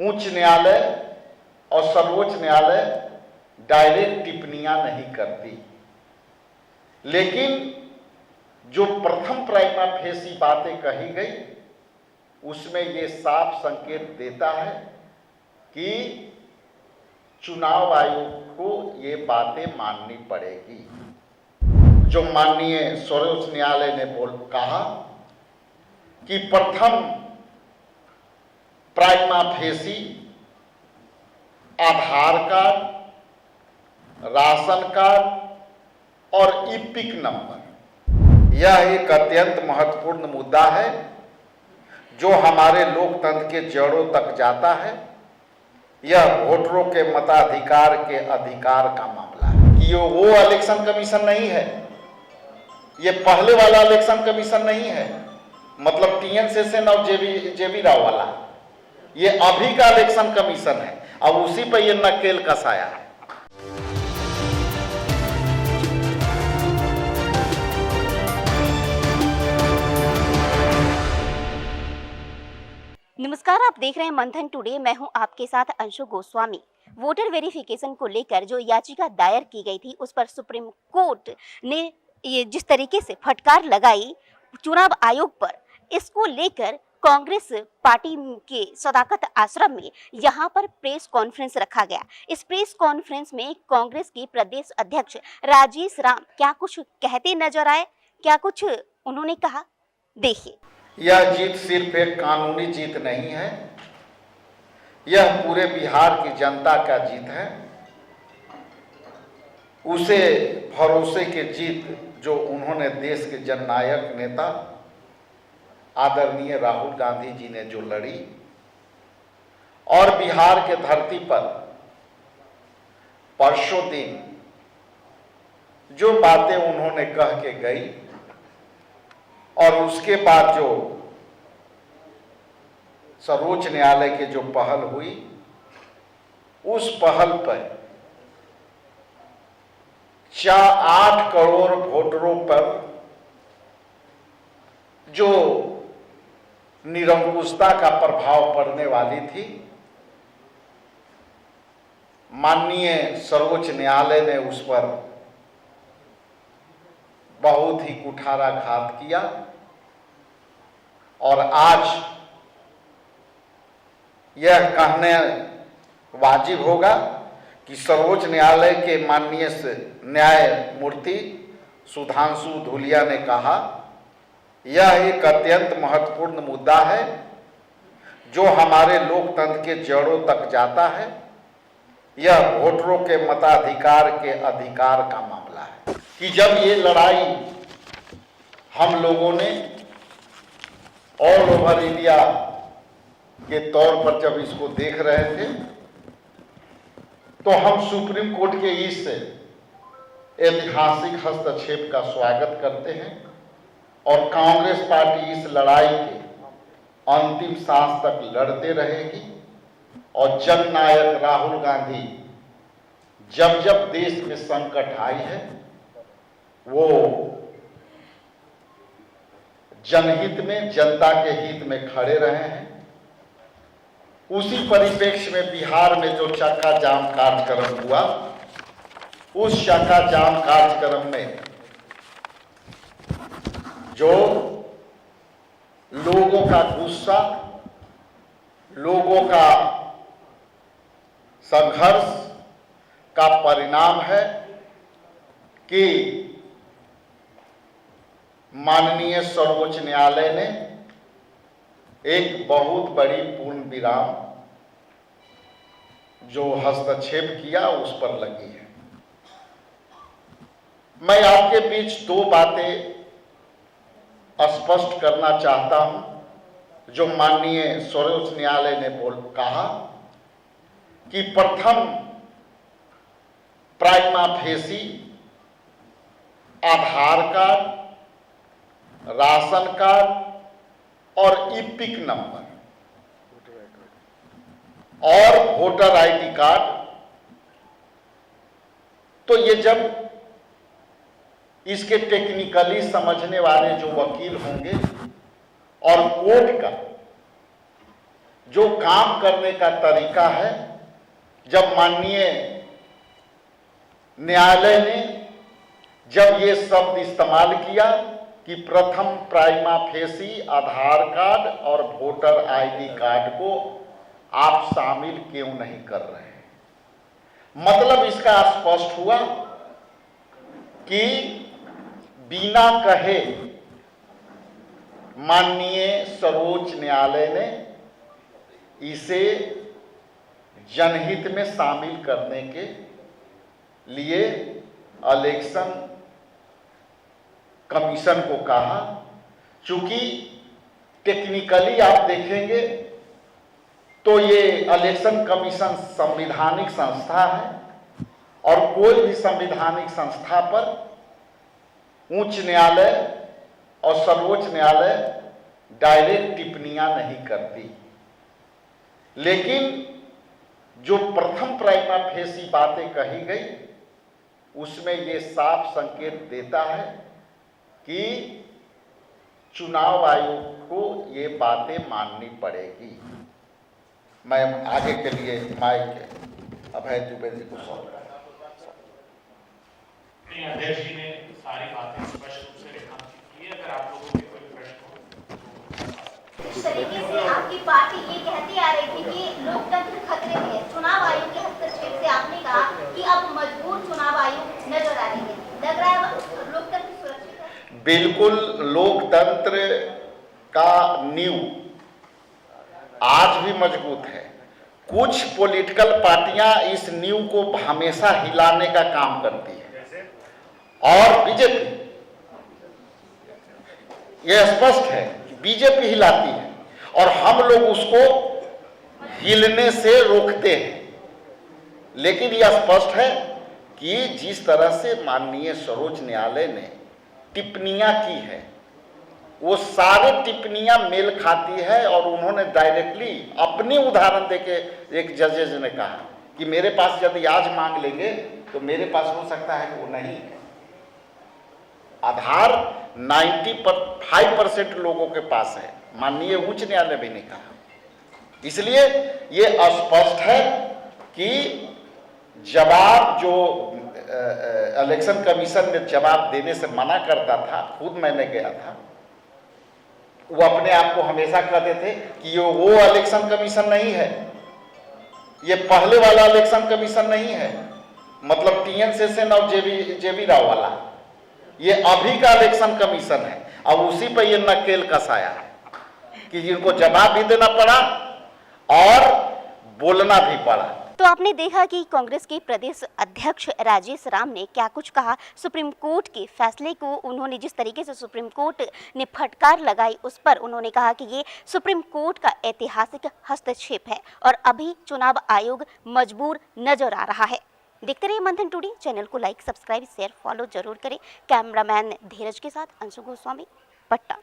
उच्च न्यायालय और सर्वोच्च न्यायालय डायरेक्ट टिप्पणियां नहीं करती, लेकिन जो प्रथम प्राइमा फेसी बातें कही गई उसमें ये साफ संकेत देता है कि चुनाव आयोग को ये बातें माननी पड़ेगी। जो माननीय सर्वोच्च न्यायालय ने कहा कि प्रथम प्राइमा फेसी आधार कार्ड, राशन कार्ड और इपिक नंबर, यह एक अत्यंत महत्वपूर्ण मुद्दा है जो हमारे लोकतंत्र के जड़ों तक जाता है। यह वोटरों के मताधिकार के अधिकार का मामला है कि ये वो इलेक्शन कमीशन नहीं है, ये पहले वाला इलेक्शन कमीशन नहीं है, मतलब टीएन सेशन और जेबी राव वाला, ये अभी का इलेक्शन कमीशन है। अब उसी पर ये नकेल कसाया है। नमस्कार, आप देख रहे हैं मंथन टुडे। मैं हूं आपके साथ अंशु गोस्वामी। वोटर वेरिफिकेशन को लेकर जो याचिका दायर की गई थी उस पर सुप्रीम कोर्ट ने ये जिस तरीके से फटकार लगाई चुनाव आयोग पर, इसको लेकर कांग्रेस पार्टी के सदाकत आश्रम में यहां पर प्रेस कॉन्फ्रेंस रखा गया। इस प्रेस कॉन्फ्रेंस में कांग्रेस के प्रदेश अध्यक्ष राजेश राम क्या कुछ कहते नजर आए, क्या कुछ उन्होंने कहा, देखिए। यह जीत सिर्फ एक कानूनी जीत नहीं है, यह पूरे बिहार की जनता का जीत है। उसे भरोसे की जीत जो उन्होंने देश के जननायक नेता आदरणीय राहुल गांधी जी ने जो लड़ी, और बिहार के धरती पर परसों दिन जो बातें उन्होंने कह के गई और उसके बाद जो सर्वोच्च न्यायालय की जो पहल हुई, उस पहल पर 8 करोड़ वोटरों पर जो निरंकुशता का प्रभाव पड़ने वाली थी, माननीय सर्वोच्च न्यायालय ने उस पर बहुत ही कुठाराघात किया। और आज यह कहने वाजिब होगा कि सर्वोच्च न्यायालय के माननीय न्यायमूर्ति सुधांशु धूलिया ने कहा, यह एक अत्यंत महत्वपूर्ण मुद्दा है जो हमारे लोकतंत्र के जड़ों तक जाता है। यह वोटरों के मताधिकार के अधिकार का मामला है कि जब ये लड़ाई हम लोगों ने ऑल ओवर इंडिया के तौर पर जब इसको देख रहे थे, तो हम सुप्रीम कोर्ट के इस ऐतिहासिक हस्तक्षेप का स्वागत करते हैं और कांग्रेस पार्टी इस लड़ाई के अंतिम सांस तक लड़ते रहेगी। और जननायक राहुल गांधी जब जब देश में संकट आई है, वो जनहित में, जनता के हित में खड़े रहे हैं। उसी परिप्रेक्ष्य में बिहार में जो चक्का जाम कार्यक्रम हुआ, उस चक्का जाम कार्यक्रम में जो लोगों का गुस्सा, लोगों का संघर्ष का परिणाम है कि माननीय सर्वोच्च न्यायालय ने एक बहुत बड़ी पूर्ण विराम जो हस्तक्षेप किया उस पर लगी है। मैं आपके बीच 2 बातें स्पष्ट करना चाहता हूं जो माननीय सर्वोच्च न्यायालय ने कहा कि प्रथम प्राइमा फेसी आधार कार्ड, राशन कार्ड और इपिक नंबर और वोटर आईडी कार्ड, तो ये जब इसके टेक्निकली समझने वाले जो वकील होंगे और कोर्ट का जो काम करने का तरीका है, जब माननीय न्यायालय ने जब ये शब्द इस्तेमाल किया कि प्रथम प्राइमा फेसी आधार कार्ड और वोटर आईडी कार्ड को आप शामिल क्यों नहीं कर रहे हैं, मतलब इसका स्पष्ट हुआ कि बिना कहे माननीय सर्वोच्च न्यायालय ने इसे जनहित में शामिल करने के लिए इलेक्शन कमीशन को कहा। चूंकि टेक्निकली आप देखेंगे तो ये इलेक्शन कमीशन संवैधानिक संस्था है और कोई भी संवैधानिक संस्था पर उच्च न्यायालय और सर्वोच्च न्यायालय डायरेक्ट टिप्पणियां नहीं करती, लेकिन जो प्रथम प्राइमा फेसी बातें कही गई उसमें ये साफ संकेत देता है कि चुनाव आयोग को ये बातें माननी पड़ेगी। मैं आगे के लिए माइक अभय दुबे जी को सौंप रहा हूं। अध्यक्ष जी ने सारी बातें स्पष्ट रूप से रेखांकित की है। अगर आप लोगों के कोई प्रश्न हो। इस तरीके से आपकी पार्टी ये कहती आ रही थी कि लोकतंत्र खतरे में है, चुनाव आयोग के हस्तक्षेप से आपने कहा कि अब मजबूर चुनाव आयोग नजर आ रहे हैं, लग रहा है लोकतंत्र सुरक्षित है? बिल्कुल, लोकतंत्र का नींव आज भी मजबूत है। कुछ पॉलिटिकल पार्टियां इस नींव को हमेशा हिलाने का काम करती है और बीजेपी, यह स्पष्ट है कि बीजेपी हिलाती है और हम लोग उसको हिलने से रोकते हैं। लेकिन यह स्पष्ट है कि जिस तरह से माननीय सर्वोच्च न्यायालय ने टिप्पणियां की है वो सारे टिप्पणियां मेल खाती है और उन्होंने डायरेक्टली अपनी उदाहरण देके एक जजेज ने कहा कि मेरे पास यदि आज मांग लेंगे तो मेरे पास हो सकता है कि वो नहीं है। आधार 95% लोगों के पास है, माननीय उच्च न्यायालय भी ने कहा। इसलिए ये स्पष्ट है कि जवाब जो इलेक्शन कमीशन ने जवाब देने से मना करता था, खुद मैंने गया था, वो अपने आप को हमेशा कहते थे कि ये वो इलेक्शन कमीशन नहीं है, ये पहले वाला इलेक्शन कमीशन नहीं है, मतलब टीएन सेशन और जेबी राव वाला, ये अभी का इलेक्शन कमीशन है। और उसी पर ये नकेल कसाया कि जिनको जवाब भी देना पड़ा और बोलना भी पड़ा। तो आपने देखा कि कांग्रेस के प्रदेश अध्यक्ष राजेश राम ने क्या कुछ कहा। सुप्रीम कोर्ट के फैसले को उन्होंने जिस तरीके से सुप्रीम कोर्ट ने फटकार लगाई उस पर उन्होंने कहा कि ये सुप्रीम कोर्ट का ऐतिहासिक हस्तक्षेप है और अभी चुनाव आयोग मजबूर नजर आ रहा है। देखते रहिए मंथन टुडे। चैनल को लाइक, सब्सक्राइब, शेयर, फॉलो जरूर करें। कैमरामैन धीरज के साथ अंशु गोस्वामी, पटना।